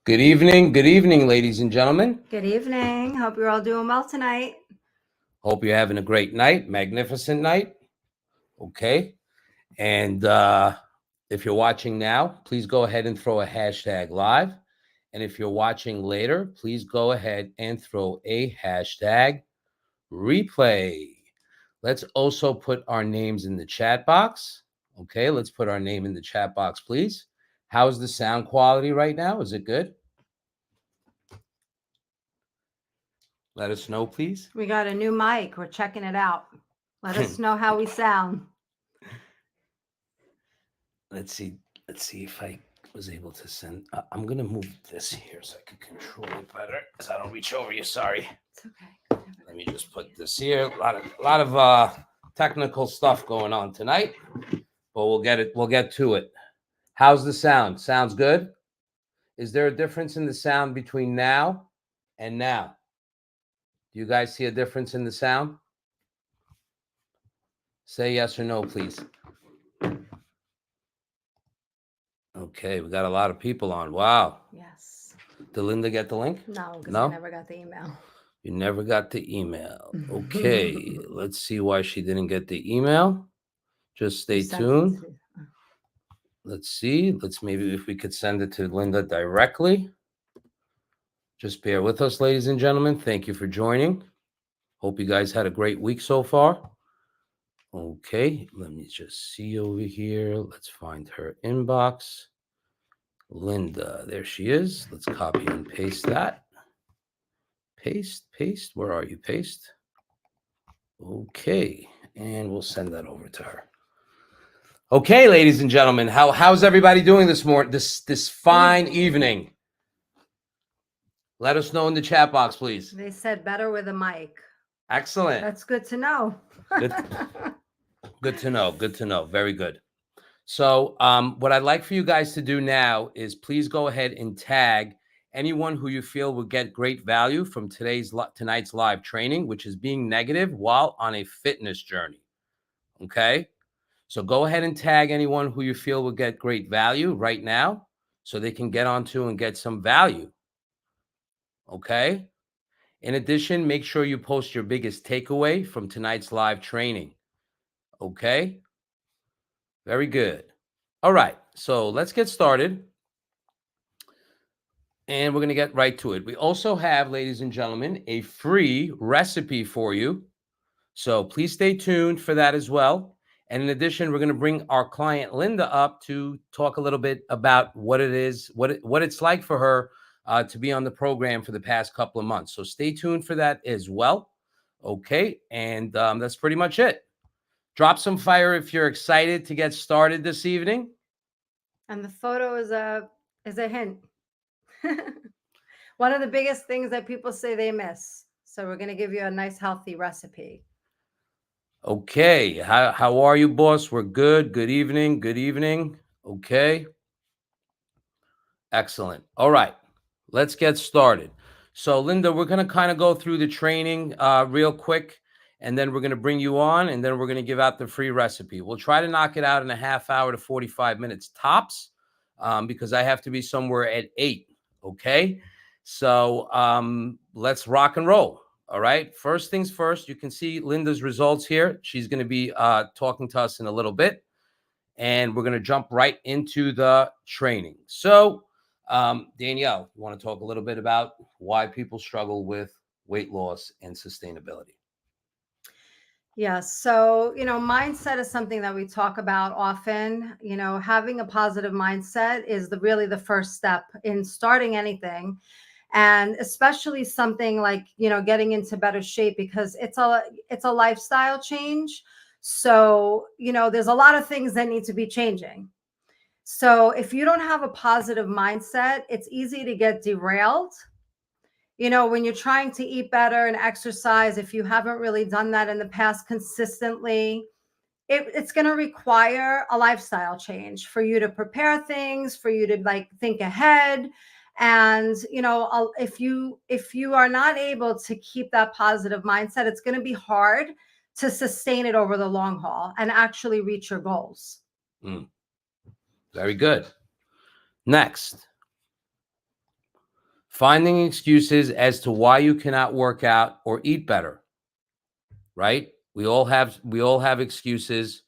Good evening, ladies and gentlemen. Good evening. Hope you're all doing well tonight. Hope you're having a great night, magnificent night. Okay. And if you're watching now, please go ahead and throw a hashtag live. And if you're watching later, please go ahead and throw a hashtag replay. Let's also put our names in the chat box. Okay, let's put our name in the chat box, please. How's the sound quality right now? Is it good? Let us know, please. We got a new mic. We're checking it out. Let us know how we sound. Let's see if I was able to send. I'm gonna move this here so I can control it better, because I don't reach over you. Sorry. It's okay. Let me just put this here. A lot of technical stuff going on tonight, but we'll get to it. How's the sound? Sounds good? Is there a difference in the sound between now and now? Do you guys see a difference in the sound? Say yes or no, please. Okay, we got a lot of people on. Wow. Yes. Did Linda get the link? No, because No? I never got the email. You never got the email. Okay, let's see why she didn't get the email. Just stay tuned. Let's see. Let's maybe if we could send it to Linda directly. Just bear with us, ladies and gentlemen. Thank you for joining. Hope you guys had a great week so far. Okay, let me just see over here. Let's find her inbox. Linda, there she is. Let's copy and paste that. Paste. Where are you? Paste. Okay, and we'll send that over to her. Okay, ladies and gentlemen, how's everybody doing this morning? This fine evening. Let us know in the chat box, please. They said better with a mic. Excellent. That's good to know. Good to know. Good to know. Very good. So, what I'd like for you guys to do now is please go ahead and tag anyone who you feel will get great value from tonight's live training, which is being negative while on a fitness journey. Okay. So go ahead and tag anyone who you feel will get great value right now so they can get onto and get some value. Okay. In addition, make sure you post your biggest takeaway from tonight's live training. Okay. Very good. All right. So let's get started. And we're going to get right to it. We also have, ladies and gentlemen, a free recipe for you. So please stay tuned for that as well. And in addition, we're going to bring our client Linda up to talk a little bit about what it is, what it's like for her to be on the program for the past couple of months. So stay tuned for that as well. Okay, and that's pretty much it. Drop some fire if you're excited to get started this evening. And the photo is a hint. One of the biggest things that people say they miss. So we're going to give you a nice, healthy recipe. Okay, how are you, boss? We're good. Good evening. Good evening. Okay. Excellent. All right, let's get started. So, Linda, we're going to kind of go through the training real quick, and then we're going to bring you on, and then we're going to give out the free recipe. We'll try to knock it out in a half hour to 45 minutes tops because I have to be somewhere at 8. Okay. So let's rock and roll. All right. First things first, you can see Linda's results here. She's going to be talking to us in a little bit, and we're going to jump right into the training. So, Danielle, you want to talk a little bit about why people struggle with weight loss and sustainability? Yeah. So, mindset is something that we talk about often. Having a positive mindset is really the first step in starting anything. And especially something like, getting into better shape, because it's a lifestyle change. So, there's a lot of things that need to be changing. So if you don't have a positive mindset, it's easy to get derailed. When you're trying to eat better and exercise, if you haven't really done that in the past consistently, it's going to require a lifestyle change for you to prepare things, for you to think ahead. And, if you are not able to keep that positive mindset, it's going to be hard to sustain it over the long haul and actually reach your goals. Very good. Next. Finding excuses as to why you cannot work out or eat better, right? We all have excuses.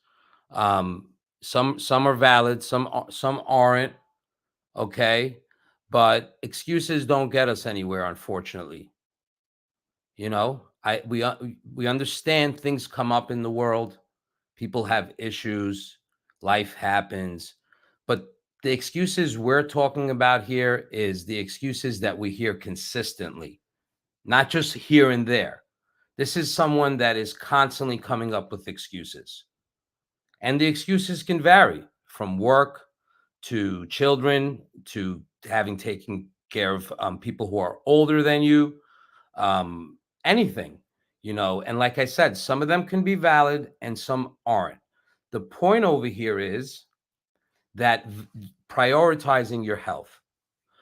Some are valid, some aren't, okay? But excuses don't get us anywhere, unfortunately. You know, we understand things come up in the world. People have issues, life happens, but the excuses we're talking about here is the excuses that we hear consistently, not just here and there. This is someone that is constantly coming up with excuses. And the excuses can vary from work to children to having taken care of people who are older than you, anything, And like I said, some of them can be valid and some aren't. The point over here is that prioritizing your health.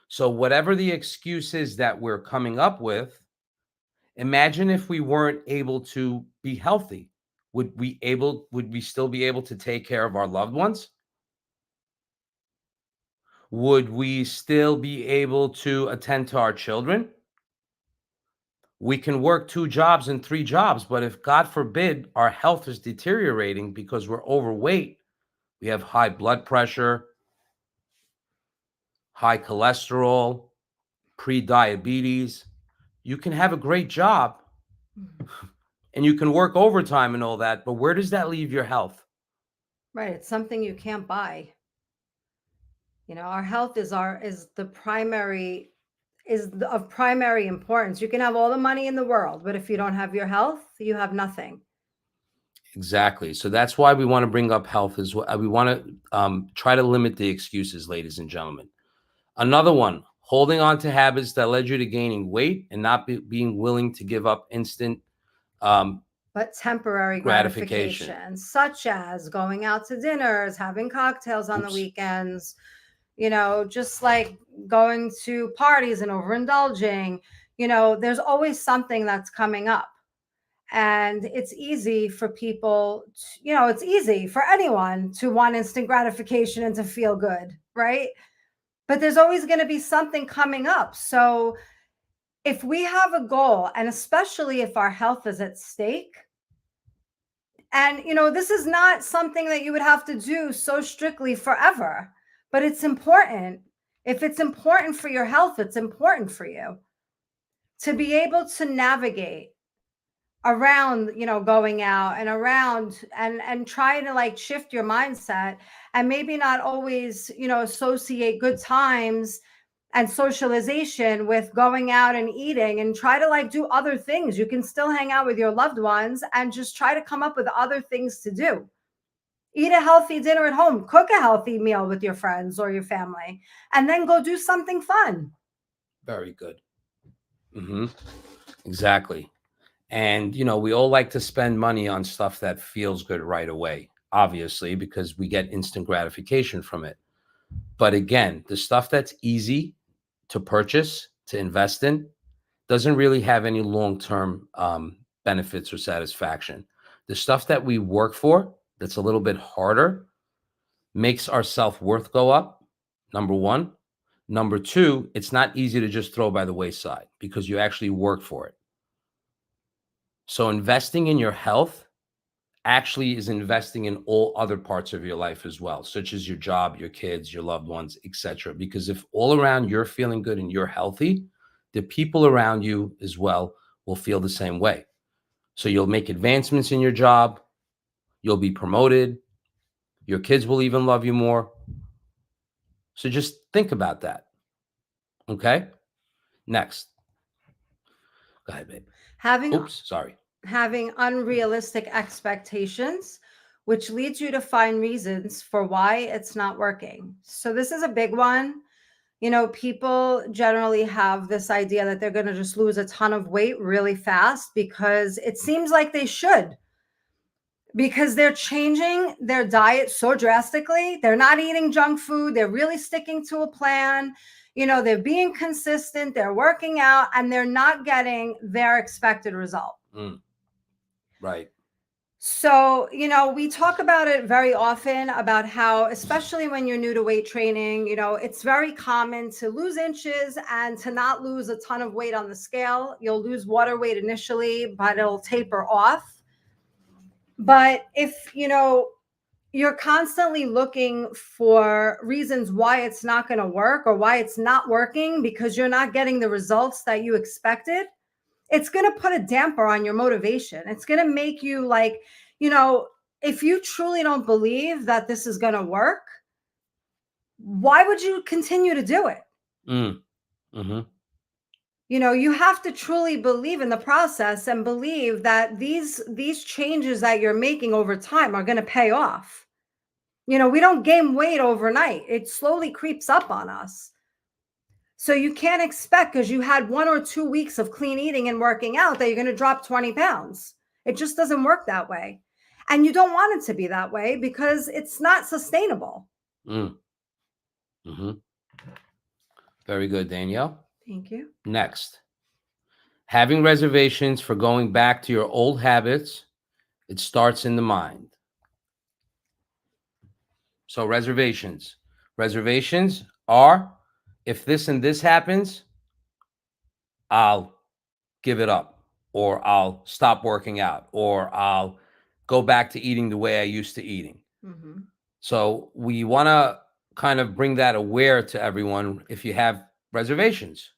So, whatever the excuse is that we're coming up with, imagine if we weren't able to be healthy. Would we still be able to take care of our loved ones? Would we still be able to attend to our children? We can work 2 jobs and 3 jobs, but if God forbid our health is deteriorating because we're overweight, we have high blood pressure, high cholesterol, pre-diabetes, you can have a great job and you can work overtime and all that, but where does that leave your health? Right. It's something you can't buy. Our health is the primary of primary importance. You can have all the money in the world, but if you don't have your health, you have nothing. Exactly. So that's why we want to bring up health as well. We want to try to limit the excuses, ladies and gentlemen. Another one, holding on to habits that led you to gaining weight and not being willing to give up instant but temporary gratification, such as going out to dinners, having cocktails on the weekends, just like going to parties and overindulging. There's always something that's coming up. And it's easy for people, it's easy for anyone to want instant gratification and to feel good, right? But there's always going to be something coming up. So if we have a goal, and especially if our health is at stake, and this is not something that you would have to do so strictly forever, but it's important. If it's important for your health, it's important for you to be able to navigate around, going out and around and try to like shift your mindset, and maybe not always, associate good times and socialization with going out and eating, and try to like do other things. You can still hang out with your loved ones and just try to come up with other things to do. Eat a healthy dinner at home, cook a healthy meal with your friends or your family, and then go do something fun. Very good. Exactly. And, we all like to spend money on stuff that feels good right away, obviously, because we get instant gratification from it. But again, the stuff that's easy to purchase, to invest in, doesn't really have any long-term benefits or satisfaction. The stuff that we work for, that's a little bit harder, makes our self-worth go up, number one. Number two, it's not easy to just throw by the wayside because you actually work for it. So investing in your health actually is investing in all other parts of your life as well, such as your job, your kids, your loved ones, etc. Because if all around you're feeling good and you're healthy, the people around you as well will feel the same way. So you'll make advancements in your job, you'll be promoted, your kids will even love you more. So just think about that. Okay? Next. Go ahead, babe. Having unrealistic expectations, which leads you to find reasons for why it's not working. So this is a big one. People generally have this idea that they're going to just lose a ton of weight really fast because it seems like they should, because they're changing their diet so drastically. They're not eating junk food. They're really sticking to a plan. They're being consistent. They're working out, and they're not getting their expected result. Right. So, we talk about it very often about how, especially when you're new to weight training, it's very common to lose inches and to not lose a ton of weight on the scale. You'll lose water weight initially, but it'll taper off. But if, you're constantly looking for reasons why it's not going to work or why it's not working because you're not getting the results that you expected, it's going to put a damper on your motivation. It's going to make you like, you know, if you truly don't believe that this is going to work, why would you continue to do it? Mm. Mm-hmm. You have to truly believe in the process and believe that these changes that you're making over time are going to pay off. We don't gain weight overnight. It slowly creeps up on us. So you can't expect because you had 1 or 2 weeks of clean eating and working out that you're going to drop 20 pounds. It just doesn't work that way. And you don't want it to be that way because it's not sustainable. Mm. Mm-hmm. Very good, Danielle. Thank you. Next, having reservations for going back to your old habits. It starts in the mind. So reservations are, if this and this happens, I'll give it up, or I'll stop working out, or I'll go back to eating the way I used to eating. Mm-hmm. So we want to kind of bring that aware to everyone. If you have reservations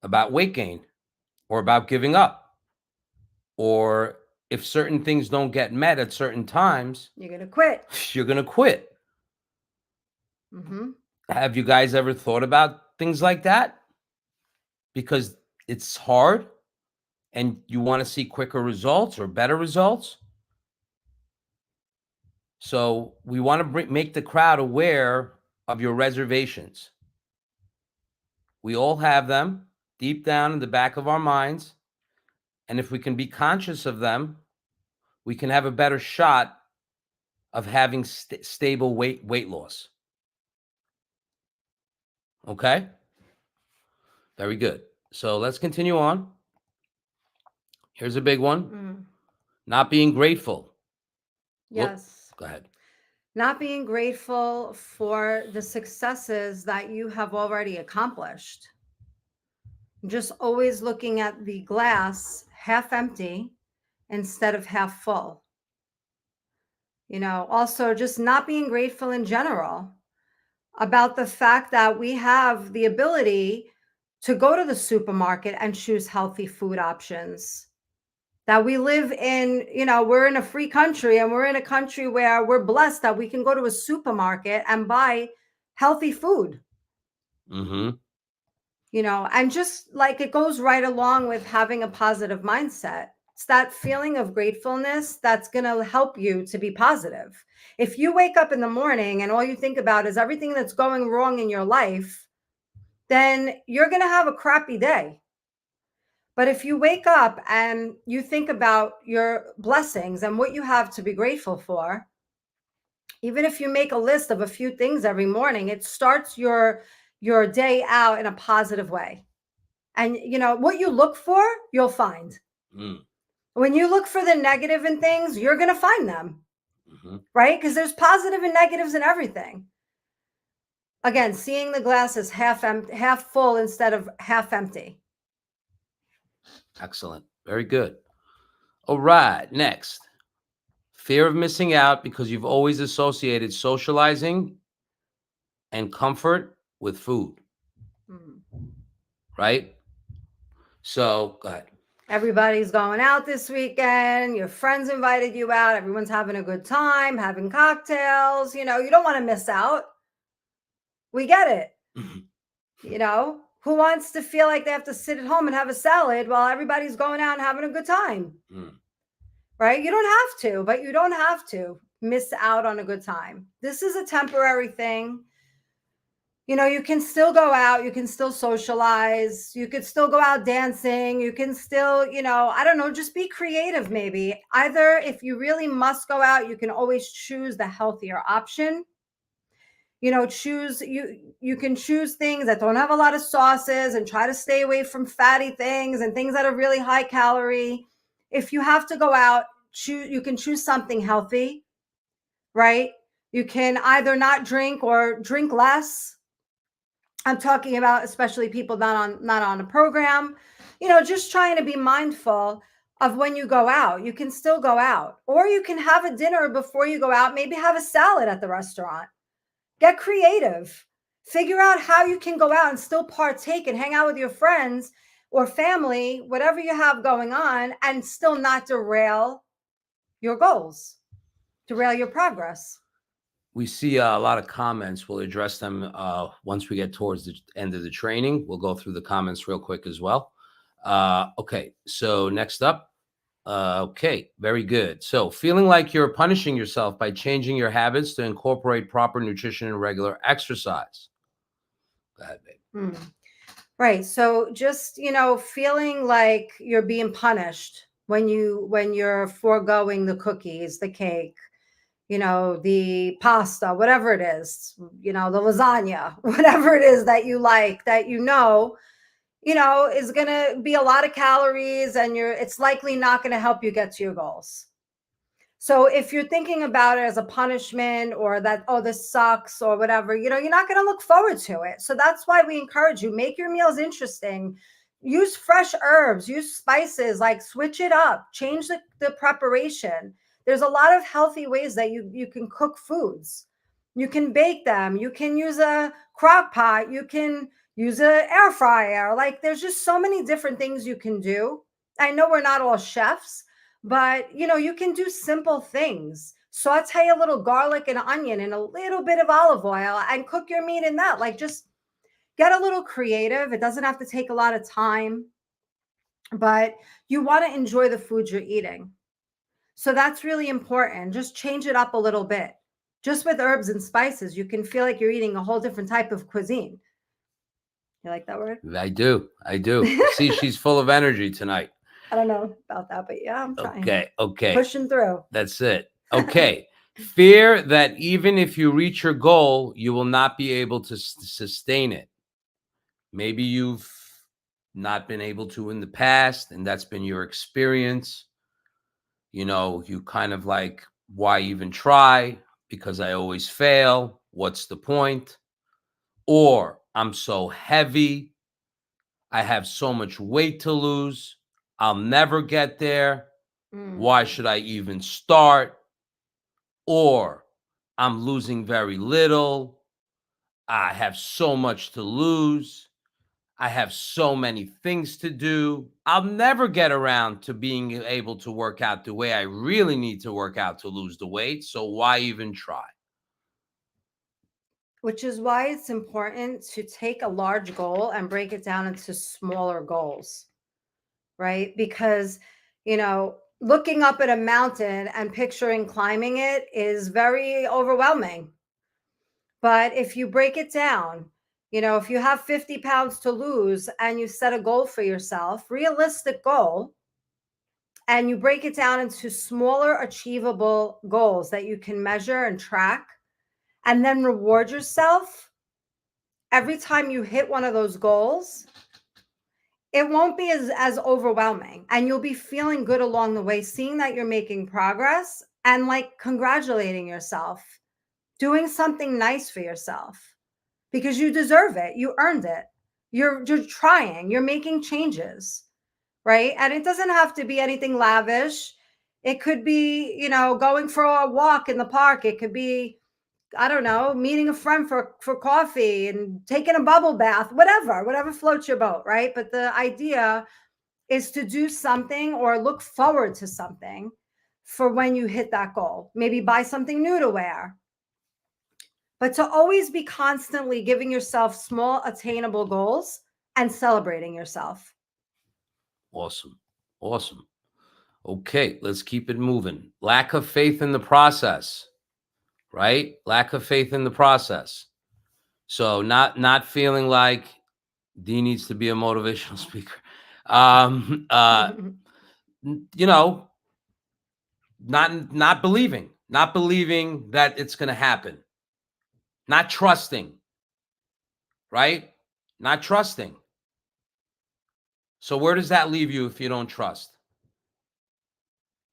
about weight gain or about giving up, or if certain things don't get met at certain times, You're going to quit. you're going to quit. Mm-hmm. Have you guys ever thought about things like that? Because it's hard and you want to see quicker results or better results. So we want to make the crowd aware of your reservations. We all have them deep down in the back of our minds. And if we can be conscious of them, we can have a better shot of having stable weight loss. Okay? Very good. So let's continue on. Here's a big one. Mm. Not being grateful. Yes. Go ahead. Not being grateful for the successes that you have already accomplished. Just always looking at the glass half empty instead of half full. Also just not being grateful in general about the fact that we have the ability to go to the supermarket and choose healthy food options. That we live in, we're in a free country and we're in a country where we're blessed that we can go to a supermarket and buy healthy food. Mm-hmm. And just like it goes right along with having a positive mindset. It's that feeling of gratefulness that's going to help you to be positive. If you wake up in the morning and all you think about is everything that's going wrong in your life, then you're going to have a crappy day. But if you wake up and you think about your blessings and what you have to be grateful for, even if you make a list of a few things every morning, it starts your day out in a positive way. And what you look for, you'll find. Mm. When you look for the negative in things, you're going to find them. Mm-hmm. Right? Because there's positive and negatives in everything. Again, seeing the glass as half full instead of half empty. Excellent. Very good. All right. Next, fear of missing out because you've always associated socializing and comfort with food. Mm-hmm. Right? So go ahead. Everybody's going out this weekend. Your friends invited you out. Everyone's having a good time, having cocktails. You don't want to miss out. We get it. Who wants to feel like they have to sit at home and have a salad while everybody's going out and having a good time? Mm. Right? You don't have to, but you don't have to miss out on a good time. This is a temporary thing. You can still go out, you can still socialize, you could still go out dancing, you can still, I don't know, just be creative maybe. Either if you really must go out, you can always choose the healthier option. You can choose things that don't have a lot of sauces and try to stay away from fatty things and things that are really high calorie. If you have to go out, choose something healthy, right? You can either not drink or drink less. I'm talking about especially people not on a program, just trying to be mindful of when you go out. You can still go out, or you can have a dinner before you go out, maybe have a salad at the restaurant. Get creative. Figure out how you can go out and still partake and hang out with your friends or family, whatever you have going on, and still not derail your goals, derail your progress. We see a lot of comments. We'll address them once we get towards the end of the training. We'll go through the comments real quick as well. Okay, so next up. Okay, very good. So feeling like you're punishing yourself by changing your habits to incorporate proper nutrition and regular exercise. Go ahead, babe. Right. So just, feeling like you're being punished when you're foregoing the cookies, the cake, the pasta, whatever it is, the lasagna, whatever it is that you like, that is going to be a lot of calories, and it's likely not going to help you get to your goals. So if you're thinking about it as a punishment, or that, oh, this sucks or whatever, you're not going to look forward to it. So that's why we encourage you, make your meals interesting. Use fresh herbs, use spices, like switch it up, change the preparation. There's a lot of healthy ways that you can cook foods. You can bake them. You can use a crock pot. You can use an air fryer. Like, there's just so many different things you can do. I know we're not all chefs, but you can do simple things. Saute a little garlic and onion and a little bit of olive oil and cook your meat in that. Like, just get a little creative. It doesn't have to take a lot of time, but you want to enjoy the food you're eating. So that's really important. Just change it up a little bit. Just with herbs and spices, you can feel like you're eating a whole different type of cuisine. You like that word? I do. See, she's full of energy tonight. I don't know about that, but yeah, I'm trying. Okay. Pushing through. That's it. Okay. Fear that even if you reach your goal, you will not be able to sustain it. Maybe you've not been able to in the past, and that's been your experience. You kind of like, why even try? Because I always fail. What's the point? Or I'm so heavy. I have so much weight to lose. I'll never get there. Why should I even start? Or I'm losing very little. I have so much to lose. I have so many things to do. I'll never get around to being able to work out the way I really need to work out to lose the weight. So why even try? Which is why it's important to take a large goal and break it down into smaller goals, right? Because, looking up at a mountain and picturing climbing it is very overwhelming. But if you break it down, if you have 50 pounds to lose and you set a goal for yourself, realistic goal, and you break it down into smaller achievable goals that you can measure and track, and then reward yourself every time you hit one of those goals, it won't be as overwhelming, and you'll be feeling good along the way, seeing that you're making progress and like congratulating yourself, doing something nice for yourself, because you deserve it. You earned it. You're trying, you're making changes, right? And it doesn't have to be anything lavish. It could be, going for a walk in the park. It could be, I don't know, meeting a friend for coffee and taking a bubble bath, whatever floats your boat, right? But the idea is to do something or look forward to something for when you hit that goal. Maybe buy something new to wear. But to always be constantly giving yourself small attainable goals and celebrating yourself. Awesome. Okay, let's keep it moving. Lack of faith in the process. Right? Lack of faith in the process. So not feeling like Dee needs to be a motivational speaker. Not believing that it's going to happen. Not trusting. Right? Not trusting. So where does that leave you if you don't trust?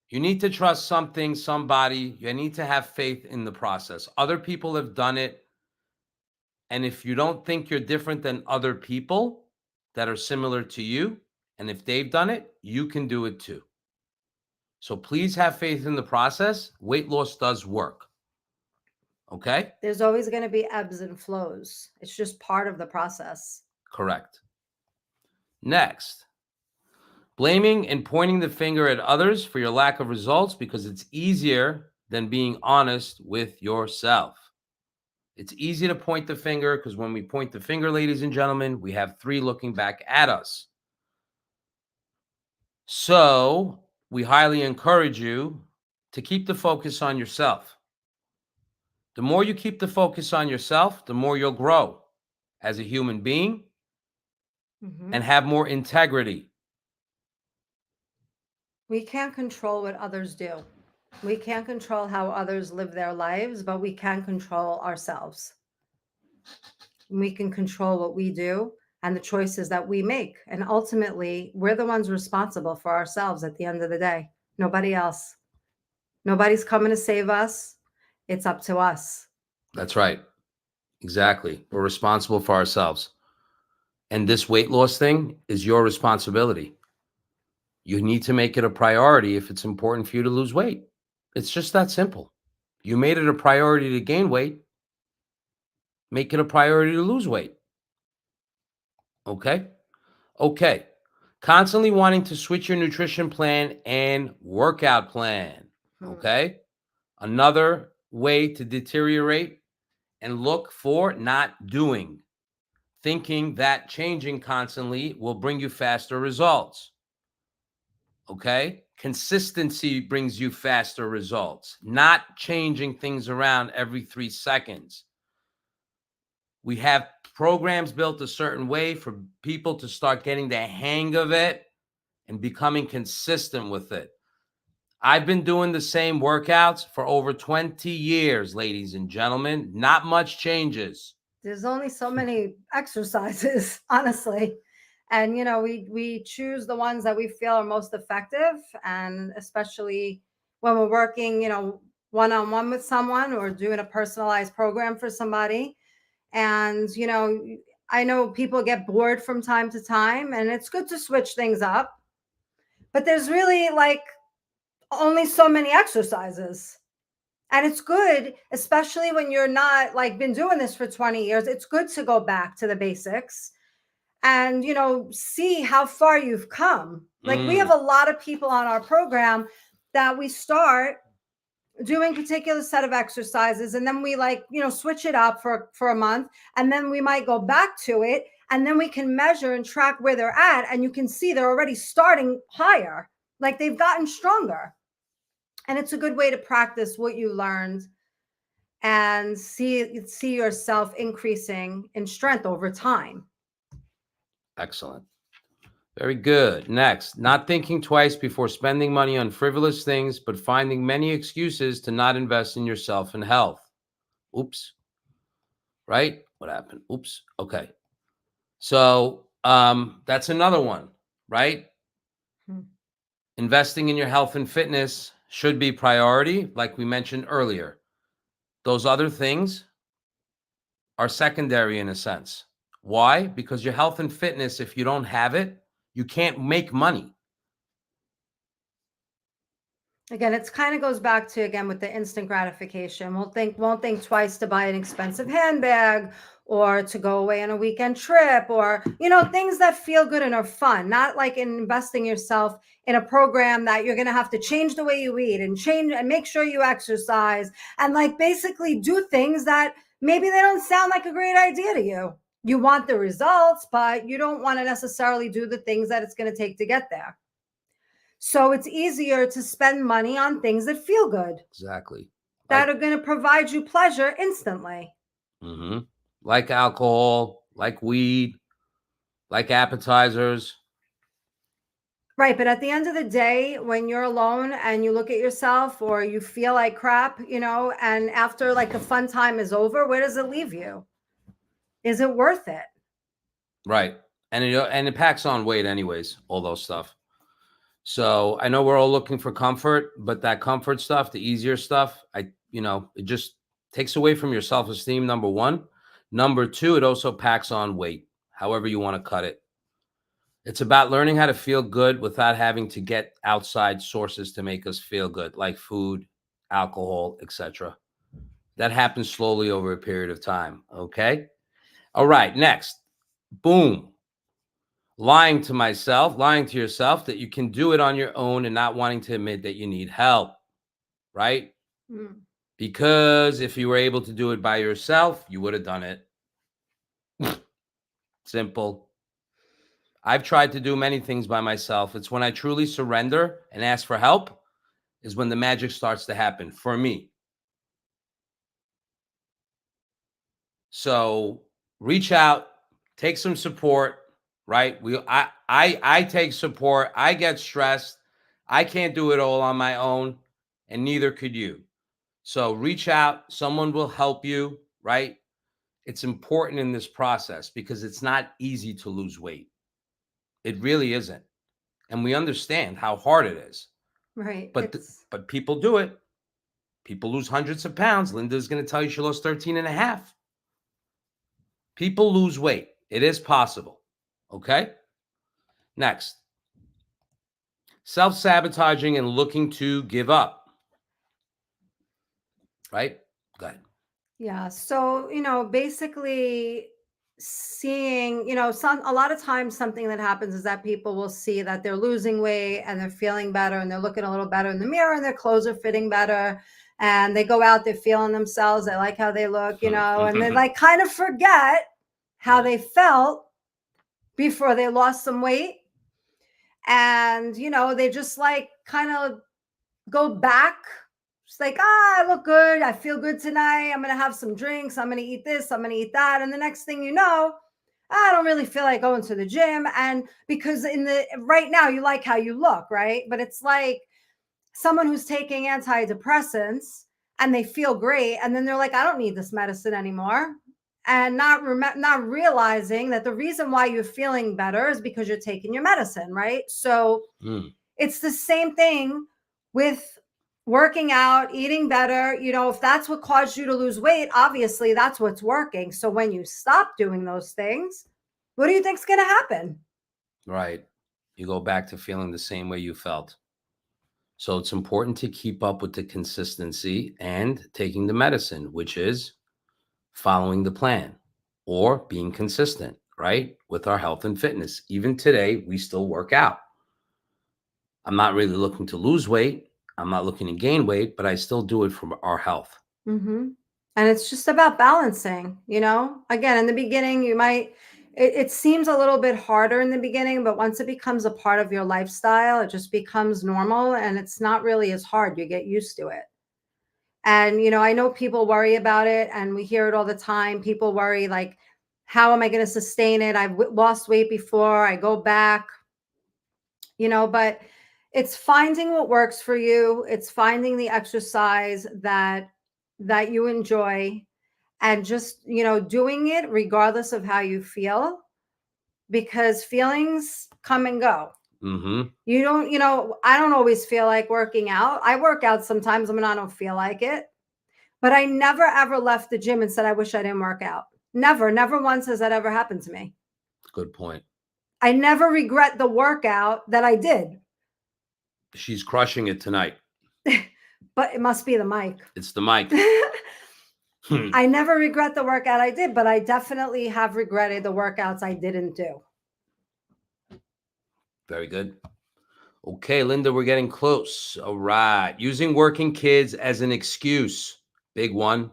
You need to trust something, somebody. You need to have faith in the process. Other people have done it. And if you don't think you're different than other people that are similar to you, and if they've done it, you can do it too. So please have faith in the process. Weight loss does work. Okay? There's always going to be ebbs and flows. It's just part of the process. Correct. Next, blaming and pointing the finger at others for your lack of results because it's easier than being honest with yourself. It's easy to point the finger because when we point the finger, ladies and gentlemen, we have 3 looking back at us. So we highly encourage you to keep the focus on yourself. The more you keep the focus on yourself, the more you'll grow as a human being and have more integrity. We can't control what others do. We can't control how others live their lives, but we can control ourselves. We can control what we do and the choices that we make. And ultimately, we're the ones responsible for ourselves at the end of the day. Nobody else. Nobody's coming to save us. It's up to us. That's right. Exactly. We're responsible for ourselves. And this weight loss thing is your responsibility. You need to make it a priority if it's important for you to lose weight. It's just that simple. You made it a priority to gain weight. Make it a priority to lose weight. Okay? Okay. Constantly wanting to switch your nutrition plan and workout plan. Okay? Another way to deteriorate and look for not doing. Thinking that changing constantly will bring you faster results. Okay? Consistency brings you faster results, not changing things around every 3 seconds. We have programs built a certain way for people to start getting the hang of it and becoming consistent with it. I've been doing the same workouts for over 20 years, ladies and gentlemen. Not much changes. There's only so many exercises, honestly. And, you know, we choose the ones that we feel are most effective. And especially when we're working, you know, one-on-one with someone or doing a personalized program for somebody. And, you know, I know people get bored from time to time, and it's good to switch things up. But there's really like only so many exercises. And it's good, especially when you're not like been doing this for 20 years. It's good to go back to the basics and, you know, see how far you've come. Like we have a lot of people on our program that we start doing particular set of exercises and then we like, you know, switch it up for a month and then we might go back to it and then we can measure and track where they're at and you can see they're already starting higher, like they've gotten stronger. And it's a good way to practice what you learned and see yourself increasing in strength over time. Excellent. Very good. Next, not thinking twice before spending money on frivolous things, but finding many excuses to not invest in yourself and health. Oops. Right? What happened? Oops. Okay. So that's another one, right? Investing in your health and fitness should be priority, like we mentioned earlier. Those other things are secondary in a sense. Why? Because your health and fitness, if you don't have it, you can't make money. Again, it's kind of goes back to, again, with the instant gratification. Won't think twice to buy an expensive handbag or to go away on a weekend trip or, you know, things that feel good and are fun, not like investing yourself in a program that you're going to have to change the way you eat and change and make sure you exercise and like basically do things that maybe they don't sound like a great idea to you. You want the results, but you don't want to necessarily do the things that it's going to take to get there. So it's easier to spend money on things that feel good. Exactly. That are going to provide you pleasure instantly. Mm-hmm. Like alcohol, like weed, like appetizers. Right. But at the end of the day, when you're alone and you look at yourself or you feel like crap, you know, and after like the fun time is over, where does it leave you? Is it worth it? Right. And it packs on weight anyways, all those stuff. So I know we're all looking for comfort, but that comfort stuff, the easier stuff, it just takes away from your self-esteem, number one. Number two, it also packs on weight, however you want to cut it. It's about learning how to feel good without having to get outside sources to make us feel good, like food, alcohol, etc. That happens slowly over a period of time. Okay. All right. Next, boom. Lying to myself, lying to yourself that you can do it on your own and not wanting to admit that you need help, right? Mm. Because if you were able to do it by yourself, you would have done it. Simple. I've tried to do many things by myself. It's when I truly surrender and ask for help is when the magic starts to happen for me. So reach out, take some support, right? I take support. I get stressed. I can't do it all on my own, and neither could you. So reach out, someone will help you, right? It's important in this process because it's not easy to lose weight. It really isn't. And we understand how hard it is. Right. But people do it. People lose hundreds of pounds. Linda's going to tell you she lost 13 and a half. People lose weight. It is possible. Okay? Next. Self-sabotaging and looking to give up. Right? Go ahead. Yeah. So, basically seeing, a lot of times something that happens is that people will see that they're losing weight and they're feeling better and they're looking a little better in the mirror and their clothes are fitting better. And they go out, they're feeling themselves. They like how they look, and they like kind of forget how they felt before they lost some weight. And, they just like kind of go back. It's like, I look good. I feel good tonight. I'm going to have some drinks. I'm going to eat this. I'm going to eat that. And the next thing you know, I don't really feel like going to the gym. And because right now you like how you look, right? But it's like someone who's taking antidepressants and they feel great. And then they're like, I don't need this medicine anymore. And not realizing that the reason why you're feeling better is because you're taking your medicine, right? So it's the same thing with working out, eating better. If that's what caused you to lose weight, obviously that's what's working. So when you stop doing those things, what do you think's going to happen? Right. You go back to feeling the same way you felt. So it's important to keep up with the consistency and taking the medicine, which is following the plan or being consistent, right? With our health and fitness. Even today, we still work out. I'm not really looking to lose weight. I'm not looking to gain weight, but I still do it for our health. Mm-hmm. And it's just about balancing, again, in the beginning, it seems a little bit harder in the beginning, but once it becomes a part of your lifestyle, it just becomes normal and it's not really as hard. You get used to it. And, I know people worry about it and we hear it all the time. People worry like, how am I going to sustain it? I've lost weight before, I go back, but it's finding what works for you. It's finding the exercise that you enjoy and just, doing it regardless of how you feel, because feelings come and go. Mm-hmm. You don't, I don't always feel like working out. I work out sometimes when I don't feel like it, but I never ever left the gym and said, I wish I didn't work out. Never once has that ever happened to me. Good point. I never regret the workout that I did. She's crushing it tonight. But it must be the mic. It's the mic. I never regret the workout I did, but I definitely have regretted the workouts I didn't do. Very good. Okay, Linda, we're getting close. All right. Using working kids as an excuse. Big one.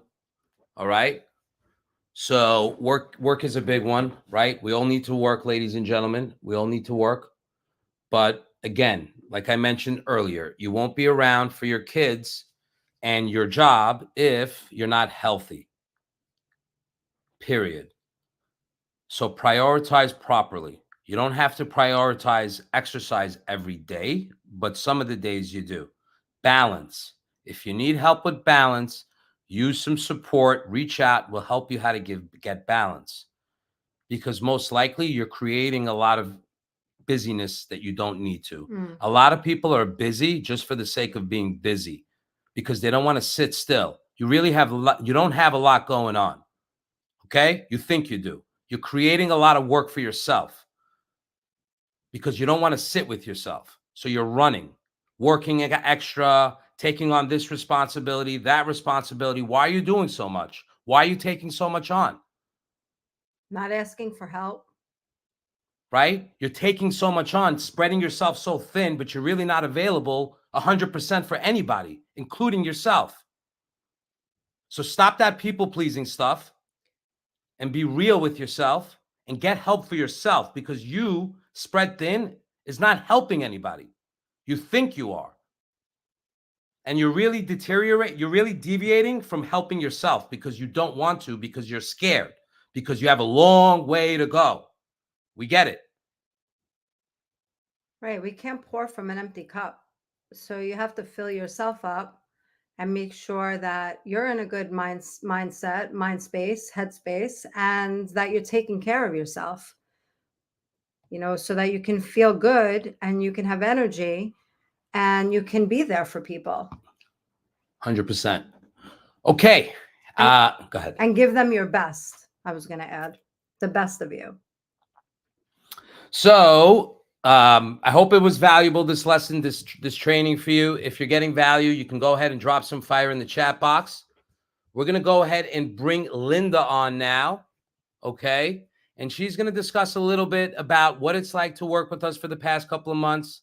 All right. So work is a big one, right? We all need to work, ladies and gentlemen. We all need to work. But again, like I mentioned earlier, you won't be around for your kids and your job if you're not healthy. Period. So prioritize properly. You don't have to prioritize exercise every day, but some of the days you do. Balance. If you need help with balance, use some support, reach out, will help you how to get balance. Because most likely you're creating a lot of busyness that you don't need to. Mm. A lot of people are busy just for the sake of being busy because they don't want to sit still. You really have you don't have a lot going on. Okay? You think you do. You're creating a lot of work for yourself because you don't want to sit with yourself. So you're running, working extra, taking on this responsibility, that responsibility. Why are you doing so much? Why are you taking so much on? Not asking for help. Right? You're taking so much on, spreading yourself so thin, but you're really not available 100% for anybody, including yourself. So stop that people-pleasing stuff and be real with yourself and get help for yourself, because you spread thin is not helping anybody. You think you are. And you're really deviating from helping yourself because you don't want to, because you're scared, because you have a long way to go. We get it. Right. We can't pour from an empty cup. So you have to fill yourself up and make sure that you're in a good mindset, mind space, headspace, and that you're taking care of yourself, so that you can feel good and you can have energy and you can be there for people 100%. Okay. Go ahead. and give them your best. I was going to add the best of you. So I hope it was valuable, this lesson, this training for you. If you're getting value, you can go ahead and drop some fire in the chat box. We're going to go ahead and bring Linda on now. Okay. And she's going to discuss a little bit about what it's like to work with us for the past couple of months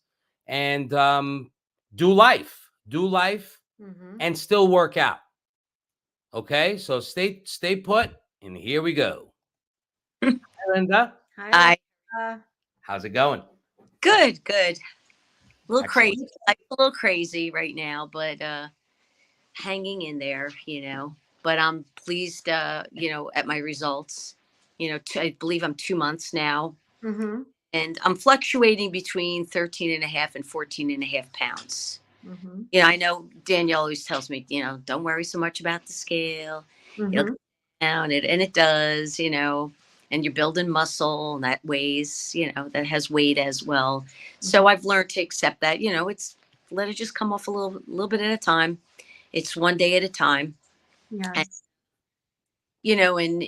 and do life and still work out. Okay. So stay put. And here we go. Hi, Linda. Hi. How's it going? Good. A little Excellent. crazy. I'm a little crazy right now, but hanging in there, But I'm pleased, at my results. I believe I'm 2 months now. Mm-hmm. And I'm fluctuating between 13 and a half and 14 and a half pounds. Mm-hmm. I know Danielle always tells me, don't worry so much about the scale. It'll come down, and it does, and you're building muscle and that weighs, that has weight as well. So I've learned to accept that, let it just come off a little bit at a time. It's one day at a time. Yes. And, and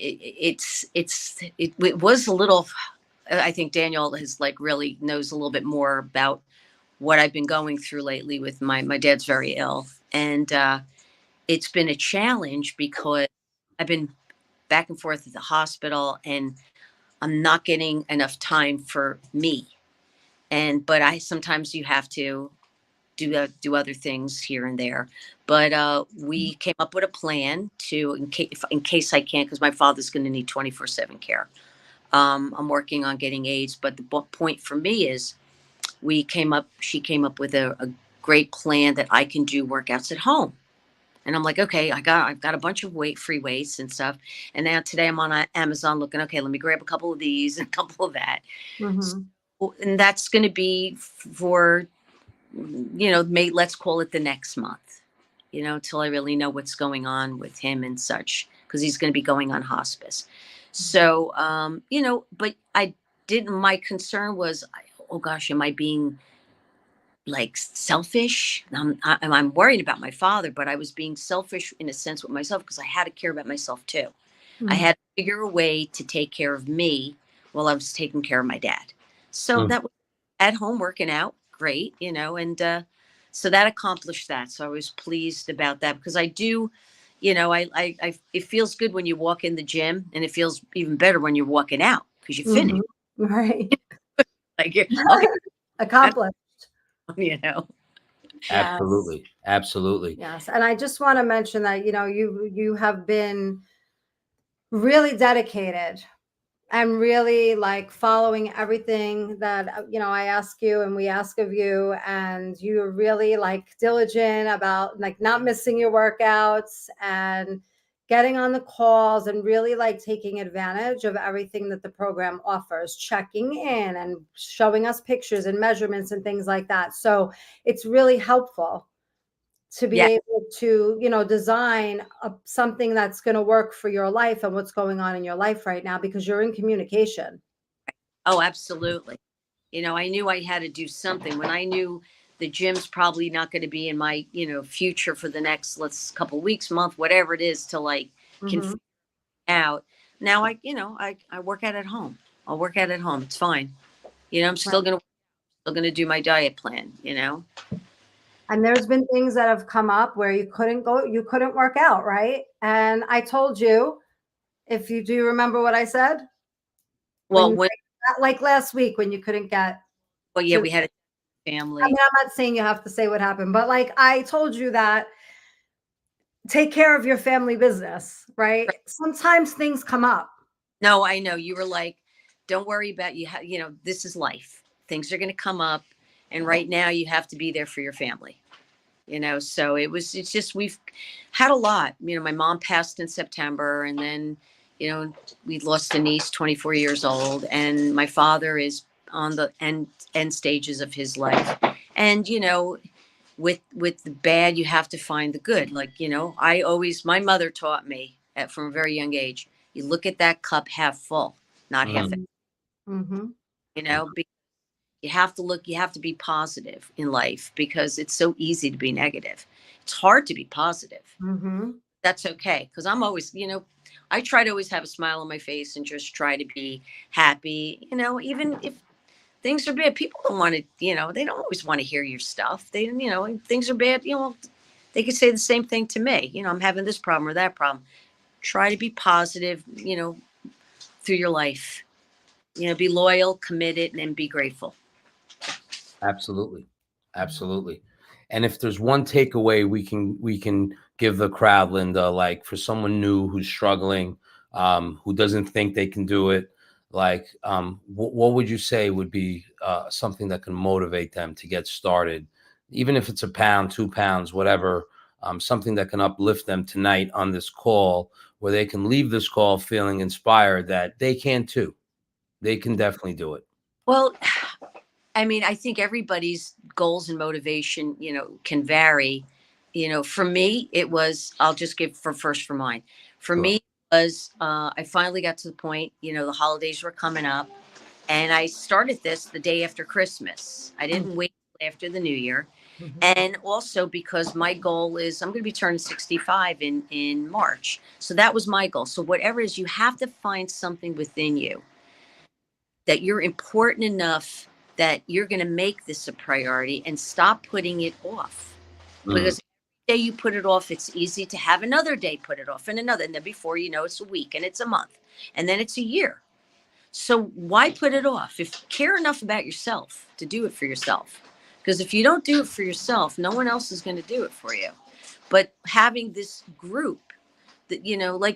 it was a little, I think Danielle really knows a little bit more about what I've been going through lately with my dad's very ill. And it's been a challenge because I've been back and forth at the hospital and I'm not getting enough time for me. But sometimes you have to do other things here and there. But we came up with a plan in case I can't, because my father's going to need 24/7 care. I'm working on getting aids, but the point for me is she came up with a great plan that I can do workouts at home. And I'm like, okay, I've got a bunch of free weights and stuff. And now today I'm on Amazon looking, okay, let me grab a couple of these and a couple of that. And that's going to be for, let's call it the next month, till I really know what's going on with him and such, because he's going to be going on hospice. So, but my concern was, oh gosh, am I being selfish? I'm worried about my father, but I was being selfish in a sense with myself because I had to care about myself too. I had to figure a way to take care of me while I was taking care of my dad. So that was at home working out, great, and so that accomplished that. So I was pleased about that because I do, it feels good when you walk in the gym, and it feels even better when you're walking out because you finish. Right. Okay, Accomplished. Absolutely. Yes. And I just want to mention that, you have been really dedicated and really following everything that, I ask you and we ask of you, and you're really diligent about not missing your workouts and getting on the calls and really taking advantage of everything that the program offers, checking in and showing us pictures and measurements and things like that. So it's really helpful to be able to, design something that's going to work for your life and what's going on in your life right now, because you're in communication. Oh, absolutely. I knew I had to do something when I knew the gym's probably not going to be in my, future for the next, let's couple weeks, month, whatever it is to like can Mhm. figure out. Now I work out at home. I'll work out at home. It's fine. I'm Right. still gonna do my diet plan. And there's been things that have come up where you couldn't work out, right? And I told you, if you do remember what I said, when Well, you like last week when you couldn't get yeah, to, we had a I family. mean, I'm not saying you have to say what happened, but like I told you that take care of your family business, right? Sometimes things come up. No, I know you were like, don't worry about this is life. Things are going to come up, and right now you have to be there for your family. So it's just we've had a lot. My mom passed in September, and then we lost a niece, 24 years old, and my father is on the end stages of his life. And with the bad, you have to find the good. Like my mother taught me from a very young age. You look at that cup half full, not half empty. Mm-hmm. Because you have to be positive in life because it's so easy to be negative. It's hard to be positive. Mm-hmm. That's okay. Because I'm always, I try to always have a smile on my face and just try to be happy, even if things are bad. People don't want to, they don't always want to hear your stuff. Things are bad, they could say the same thing to me. I'm having this problem or that problem. Try to be positive, through your life. Be loyal, committed, and be grateful. Absolutely. Absolutely. And if there's one takeaway we can give the crowd, Linda, like for someone new who's struggling, who doesn't think they can do it, like what would you say would be something that can motivate them to get started, even if it's a pound, 2 pounds, whatever, something that can uplift them tonight on this call, where they can leave this call feeling inspired that they can too. They can definitely do it. Well, I mean, I think everybody's goals and motivation, can vary. For me, it was, I'll just give for mine. For Sure. me, it was, I finally got to the point, the holidays were coming up, and I started this the day after Christmas. I didn't wait till after the new year. Mm-hmm. And also because my goal is I'm going to be turning 65 in March. So that was my goal. So whatever it is, you have to find something within you that you're important enough that you're going to make this a priority and stop putting it off. Mm. Because every day you put it off, it's easy to have another day put it off and another. And then before you know, it's a week and it's a month and then it's a year. So why put it off? If you care enough about yourself to do it for yourself, because if you don't do it for yourself, no one else is going to do it for you. But having this group that,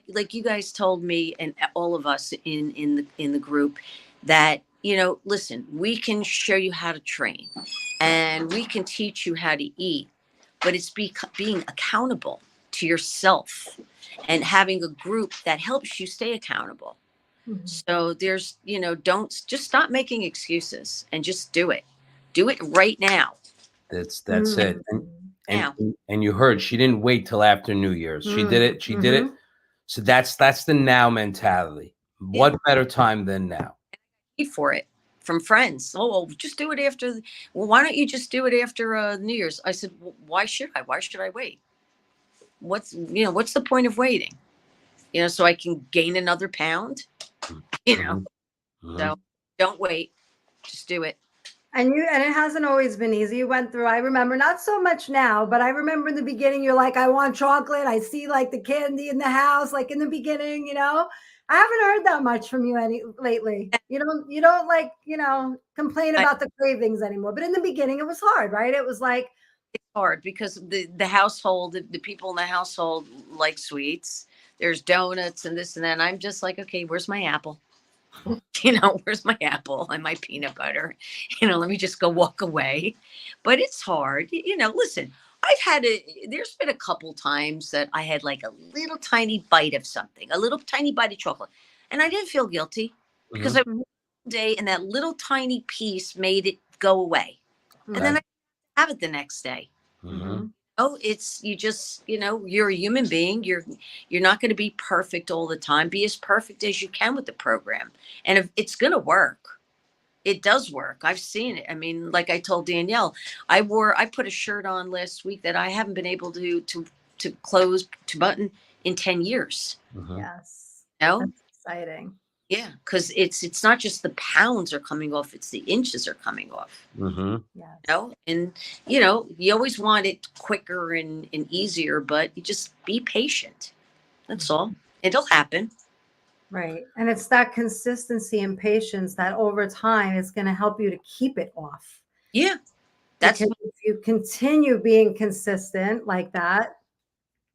like you guys told me and all of us in the group that, listen, we can show you how to train and we can teach you how to eat, but it's being accountable to yourself and having a group that helps you stay accountable. Mm-hmm. So there's, don't just stop making excuses and just do it. Do it right now. That's Mm-hmm. it. And you heard she didn't wait till after New Year's. She did it. She did it. So that's the now mentality. What better time than now? For it from friends. Oh, well, just do it after. Well, why don't you just do it after New Year's? I said, well, why should I? Why should I wait? What's the point of waiting? So I can gain another pound. Mm-hmm. So don't wait. Just do it. And it hasn't always been easy. You went through, I remember, not so much now, but I remember in the beginning, you're like, I want chocolate. I see like the candy in the house, like in the beginning, I haven't heard that much from you lately. You don't like, complain about the cravings anymore. But in the beginning, it was hard, right? It was like, it's hard because the household, the people in the household like sweets. There's donuts and this and that. And I'm just like, okay, where's my apple? Where's my apple and my peanut butter? Let me just go walk away. But it's hard. Listen, there's been a couple times that I had like a little tiny bite of something, a little tiny bite of chocolate. And I didn't feel guilty because I day and that little tiny piece made it go away. And then I have it the next day. Mm-hmm. It's you just, you're a human being. You're not going to be perfect all the time. Be as perfect as you can with the program. And if it's going to work, It does work. I've seen it. I mean, like I told Danielle, I put a shirt on last week that I haven't been able to close to button in 10 years. Mhm. Yes. You know? That's exciting. Yeah, because it's not just the pounds are coming off, it's the inches are coming off. Mhm. Yes. You know? And you always want it quicker and easier, but you just be patient. That's all. It'll happen. Right. And it's that consistency and patience that over time is going to help you to keep it off. Yeah. That's Because if you continue being consistent like that,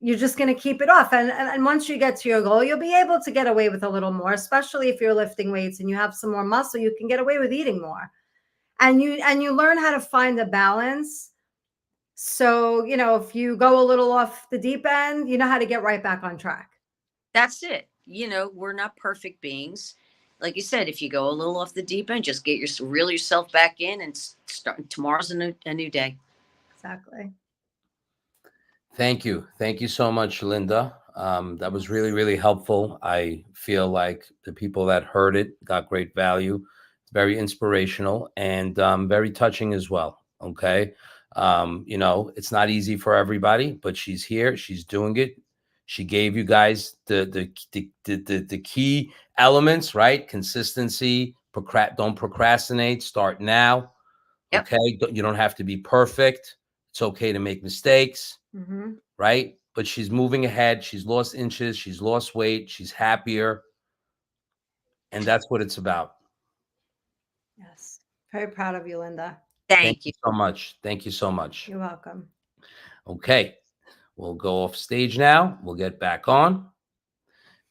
you're just going to keep it off. And once you get to your goal, you'll be able to get away with a little more, especially if you're lifting weights and you have some more muscle, you can get away with eating more. And you learn how to find a balance. So, if you go a little off the deep end, you know how to get right back on track. that's it. We're not perfect beings. Like you said, if you go a little off the deep end, just reel yourself back in and start. Tomorrow's a new day. Exactly. Thank you. Thank you so much, Linda. That was really, really helpful. I feel like the people that heard it got great value. It's very inspirational and very touching as well. Okay. It's not easy for everybody, but she's here. She's doing it. She gave you guys the key elements, right? Consistency, don't procrastinate, start now. Yep. Okay. You don't have to be perfect. It's okay to make mistakes. Mm-hmm. Right? But she's moving ahead. She's lost inches. She's lost weight. She's happier. And that's what it's about. Yes. Very proud of you, Linda. Thank you. So much. Thank you so much. You're welcome. Okay. We'll go off stage now. We'll get back on.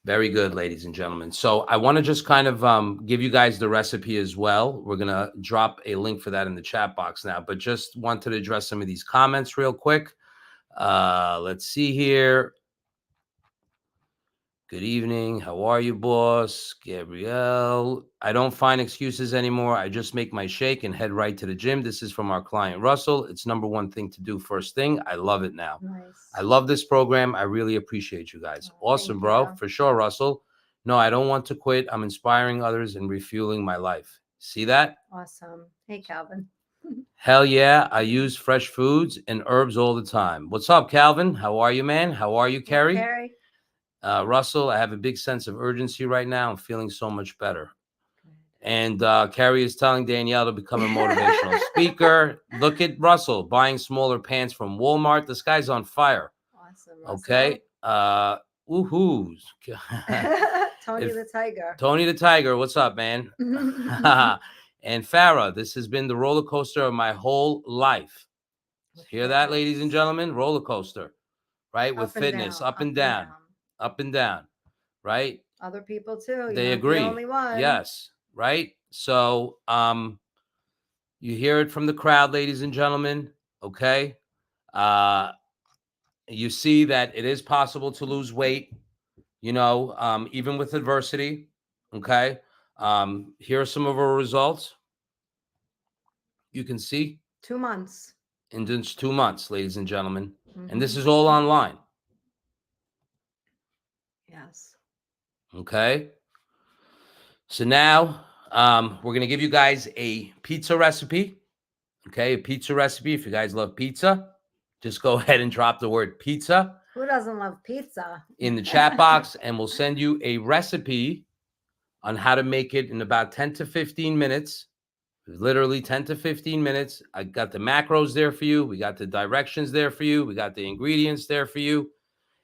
Very good, ladies and gentlemen. So I want to just kind of give you guys the recipe as well. We're going to drop a link for that in the chat box now, but just wanted to address some of these comments real quick. Let's see here. Good evening. How are you, boss? Gabrielle. I don't find excuses anymore. I just make my shake and head right to the gym. This is from our client, Russell. It's number one thing to do first thing. I love it now. Nice. I love this program. I really appreciate you guys. Oh, Awesome, thank bro. you. For sure, Russell. No, I don't want to quit. I'm inspiring others and refueling my life. See that? Awesome. Hey, Calvin. Hell yeah. I use fresh foods and herbs all the time. What's up, Calvin? How are you, man? How are you, Carrie? Carrie. Russell, I have a big sense of urgency right now. I'm feeling so much better. And Carrie is telling Danielle to become a motivational speaker. Look at Russell buying smaller pants from Walmart. This guy's on fire. Awesome. Russell. Okay. Woohoo. Tony the Tiger. Tony the Tiger. What's up, man? And Farah, this has been the roller coaster of my whole life. Hear that, ladies and gentlemen? Roller coaster, right? With fitness, up and down. Up and down, right? Other people too. They agree. The only one. Yes, right. So, you hear it from the crowd, ladies and gentlemen. Okay, you see that it is possible to lose weight. Even with adversity. Okay, here are some of our results. You can see 2 months. in just 2 months, ladies and gentlemen, and this is all online. Yes. Okay. So now we're going to give you guys a pizza recipe. Okay. A pizza recipe. If you guys love pizza, just go ahead and drop the word pizza. Who doesn't love pizza? In the chat box, and we'll send you a recipe on how to make it in about 10 to 15 minutes. Literally 10 to 15 minutes. I got the macros there for you. We got the directions there for you. We got the ingredients there for you.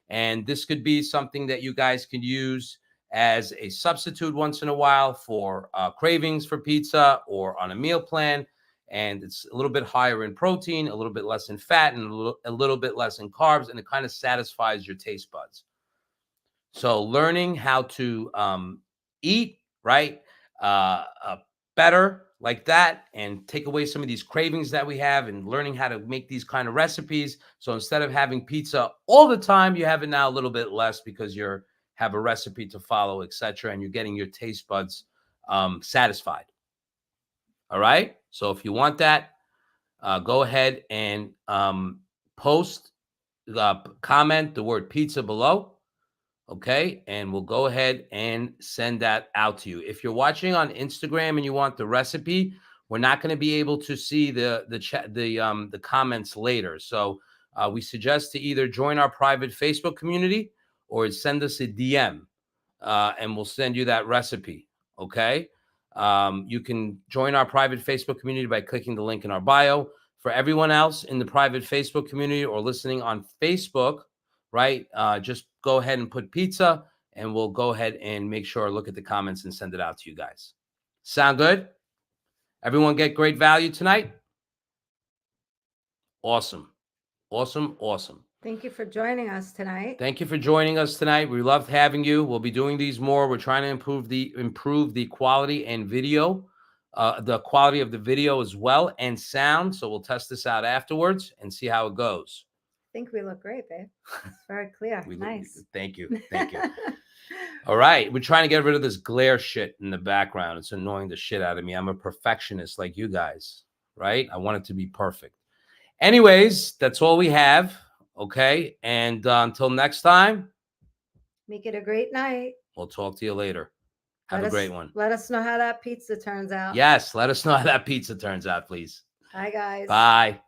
And this could be something that you guys can use as a substitute once in a while for cravings for pizza or on a meal plan. And it's a little bit higher in protein, a little bit less in fat, and a little bit less in carbs. And it kind of satisfies your taste buds. So learning how to eat, right, better like that, and take away some of these cravings that we have, and learning how to make these kind of recipes. So instead of having pizza all the time, you have it now a little bit less because you have a recipe to follow, etc., and you're getting your taste buds satisfied. All right. So if you want that, go ahead and comment the word pizza below. Okay. And we'll go ahead and send that out to you. If you're watching on Instagram and you want the recipe, we're not going to be able to see the chat, the comments later. So we suggest to either join our private Facebook community or send us a DM, and we'll send you that recipe. Okay. You can join our private Facebook community by clicking the link in our bio. For everyone else in the private Facebook community or listening on Facebook, right? Just go ahead and put pizza, and we'll go ahead and make sure, look at the comments and send it out to you guys. Sound good? Everyone get great value tonight? Awesome. Awesome. Awesome. Thank you for joining us tonight. Thank you for joining us tonight. We loved having you. We'll be doing these more. We're trying to improve the quality and video, the quality of the video as well, and sound. So we'll test this out afterwards and see how it goes. I think we look great, babe. It's very clear. Nice. Thank you. Thank you. All right. We're trying to get rid of this glare shit in the background. It's annoying the shit out of me. I'm a perfectionist like you guys, right? I want it to be perfect. Anyways, that's all we have. Okay. And until next time, Make it a great night. we'll talk to you later. Have a great one. Let us know how that pizza turns out. Yes. Let us know how that pizza turns out, please. Bye, guys. Bye.